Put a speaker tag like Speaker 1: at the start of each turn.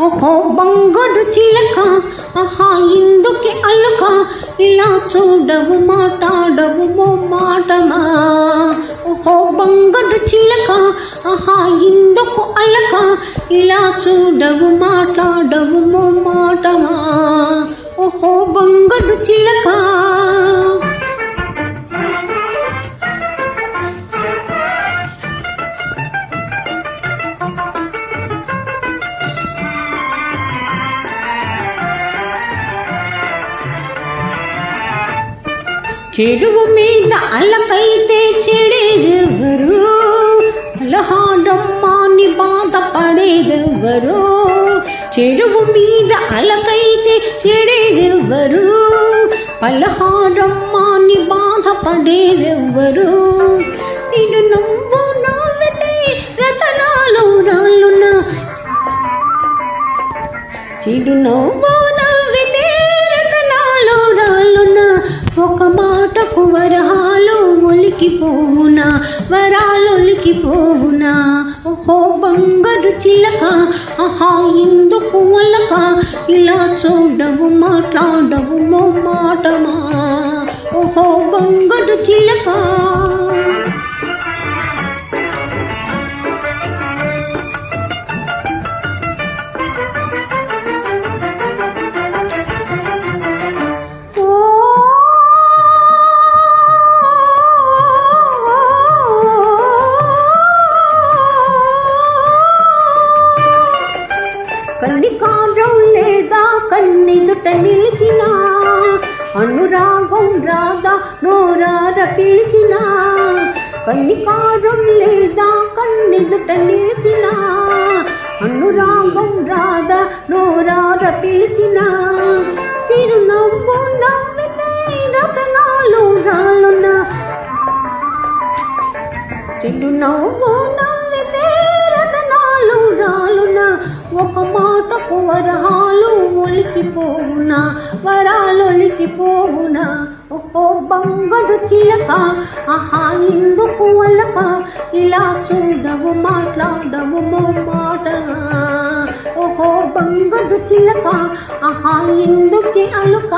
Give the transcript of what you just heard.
Speaker 1: ఓహో బంగారు చిలక ఆహా ఇందుకే అల్లుక ఇలా చూడవు మాట్లాడవు మాటమా. ఓహో బంగారు చిలక ఆహా ఇందుకు అల్లక ఇలా చూడవు మాట్లాడవు మాటమా. ఓహో బంగారు చిలక చెరువు మీద అలకైతే చెడేదెవరు, పలహారమ్మాని బాధపడేదెవరు. చెరువు మీద అలకైతే చెడేదెవరు, పలహారమ్మాని బాధపడేదెవరు. చిరు నువ్వు నవ్వితే రతనాలు రాళ్ళున, చిరు నువ్వు నవ్వితే రతనాలు రాళ్ళున. ఒక మాటకు వరాలు ఒలికిపోవునా, వరాలు ఒలికిపోవునా. ఓహో బంగారు చిలక ఆహా ఇందుకు అలక ఇలా చూడవు మాట్లాడవు మాటమా. ఓహో బంగారు చిలక కన్నికారం లేదా కన్నెదుట నిలిచిన, అనురాగం రాదా నోరార పిలిచిన. కన్నికారం లేదా కన్నెదుట నిలిచిన, అనురాగం రాదా నోరార పిలిచిన. చిరునవ్వు నవ్వితే రతనాలు రాళ్ళున, చిరునవ్వు నవ్వితే రతనాలు రాళ్ళున. ఒక మాటకు వరాలు ఒలికిపోవునా, వరాలు ఒలికిపోవునా. ఓహో బంగారు చిలక ఆహా ఇందుకు అలక ఇలా చూడవు మాట్లాడవు మాట. ఓహో బంగారు చిలక ఆహా ఇందుకి అలుక.